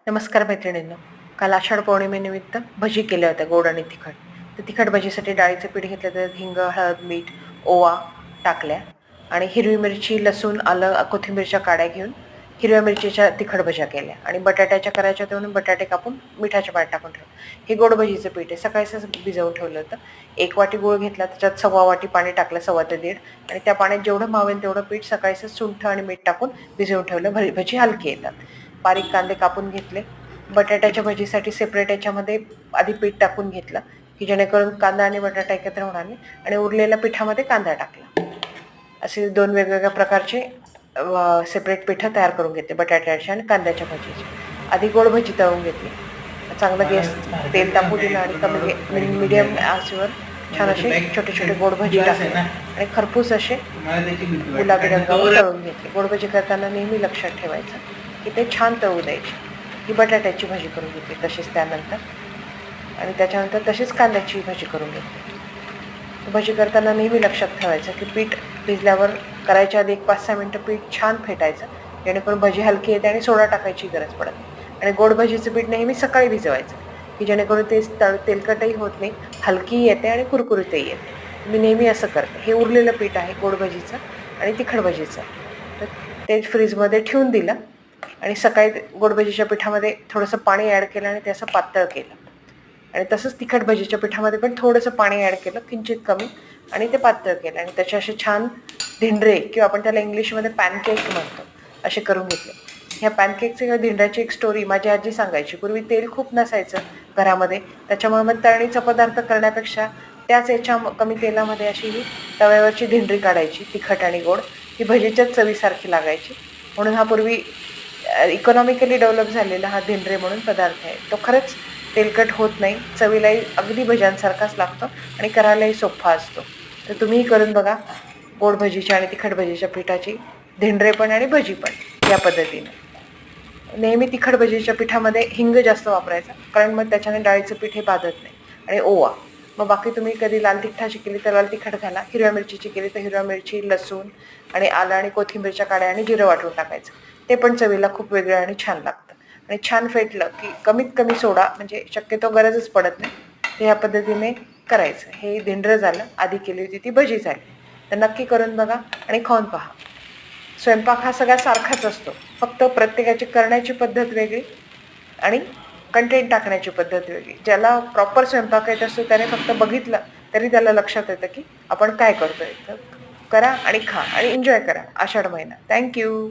नमस्कार मैत्रिणींनो. काल आषाढ पौर्णिमेनिमित्त भजी केल्या होत्या गोड आणि तिखट. तर तिखट भजीसाठी डाळीचं पीठ घेतलं, तर हिंग, हळद, मीठ, ओवा टाकल्या आणि हिरवी मिरची, लसूण, आलं, कोथिंबीरच्या काड्या घेऊन हिरव्या मिरचीच्या तिखट भज्या केल्या आणि बटाट्याच्या करायच्या होत्या म्हणून बटाटे कापून मिठाच्या पाण्यात टाकून ठेवलं. हे गोड भजीचं पीठ आहे. सकाळीच भिजवून ठेवलं होतं. 1 वाटी गूळ घेतला, त्याच्यात 1.25 वाटी पाणी टाकलं, 1.25 ते 1.5, आणि त्या पाण्यात जेवढं मावेल तेवढं पीठ सकाळीच सुंठ आणि मीठ टाकून भिजवून ठेवलं. भजी हलकी येतात. बारीक कांदे कापून घेतले. बटाट्याच्या भजीसाठी सेपरेट याच्यामध्ये आधी पीठ टाकून घेतलं, की जेणेकरून कांदा आणि बटाटा एकत्र होणार नाही, आणि उरलेल्या पिठामध्ये कांदा टाकला. असे 2 वेगवेगळ्या प्रकारचे सेपरेट पिठं तयार करून घेतले, बटाट्याच्या आणि कांद्याच्या भजीची. आधी गोड भजी तळून घेतली. चांगलं गॅस तेल तापू दिलं आणि कमी मीडियम आचेवर छान असे छोटे छोटे गोड भजी टाकले आणि खरपूस असे गुलाबी रंगावर तळून घेतले. गोड भजी करताना नेहमी लक्षात ठेवायचं की ते छान तळू द्यायचे. ही बटाट्याची भाजी करून घेतली तशीच त्यानंतर, आणि त्याच्यानंतर तशीच कांद्याची भाजी करून घेतली. भजी करताना नेहमी लक्षात ठेवायचं की पीठ भिजल्यावर करायच्या आधी 1-5-6 मिनटं पीठ छान फेटायचं, जेणेकरून भजी हलकी येते आणि सोडा टाकायची गरज पडत नाही. आणि गोड भजीचं पीठ नेहमी सकाळी भिजवायचं, की जेणेकरून ते तेलकटही होत नाही, हलकी येते आणि कुरकुरीतही येते. मी नेहमी असं करते. हे उरलेलं पीठ आहे गोड भजीचं आणि तिखट भजीचं, तर ते फ्रीजमध्ये ठेवून दिलं आणि सकाळी गोड भजीच्या पिठामध्ये थोडंसं पाणी ॲड केलं आणि ते असं पातळ केलं, आणि तसंच तिखट भजीच्या पिठामध्ये पण थोडंसं पाणी ॲड केलं, किंचित कमी, आणि ते पातळ केलं आणि त्याचे असे छान धिंडरे, किंवा आपण त्याला इंग्लिशमध्ये पॅनकेक म्हणतो, असे करून घेतले. ह्या पॅनकेकचे किंवा धिंड्याची एक स्टोरी माझी आजी सांगायची. पूर्वी तेल खूप नसायचं घरामध्ये, त्याच्यामुळे मग तळणीचा पदार्थ करण्यापेक्षा त्याच याच्या कमी तेलामध्ये अशी ही तव्यावरची धिंडरी काढायची, तिखट आणि गोड. ती भजीच्याच चवीसारखी लागायची. म्हणून हा पूर्वी इकॉनॉमिकली डेव्हलप झालेला हा धिंडरे म्हणून पदार्थ आहे. तो खरंच तेलकट होत नाही, चवीलाही अगदी भज्यांसारखाच लागतो आणि करायलाही सोपा असतो. तर तुम्हीही करून बघा गोड भजीच्या आणि तिखट भजीच्या पिठाची धिंडरे पण आणि भजी पण या पद्धतीने. नेहमी तिखट भजीच्या पिठामध्ये हिंग जास्त वापरायचा, कारण मग त्याच्याने डाळीचं पीठ हे बाधत नाही, आणि ओवा. मग बाकी तुम्ही कधी लाल तिखटाची केली तर लाल तिखट घाला, हिरव्या मिरचीची केली तर हिरव्या मिरची, लसूण आणि आलं आणि कोथिंबीरच्या काड्या आणि जिरं वाटून टाकायचं. ते पण चवीला खूप वेगळं आणि छान लागतं. आणि छान फेटलं की कमीत कमी सोडा, म्हणजे शक्यतो गरजच पडत नाही, तर ह्या पद्धतीने करायचं. हे धिंडरं झालं, आधी केली होती ती भजी झाली. तर नक्की करून बघा आणि खाऊन पहा. स्वयंपाक हा सगळ्या सारखाच असतो, फक्त प्रत्येकाची करण्याची पद्धत वेगळी आणि कंटेंट टाकण्याची पद्धत वेगळी. ज्याला प्रॉपर स्वयंपाक येत असतो त्याने फक्त बघितलं तरी त्याला लक्षात येतं की आपण काय करतोय. तर करा आणि खा आणि एन्जॉय करा आषाढ महिना. थँक्यू.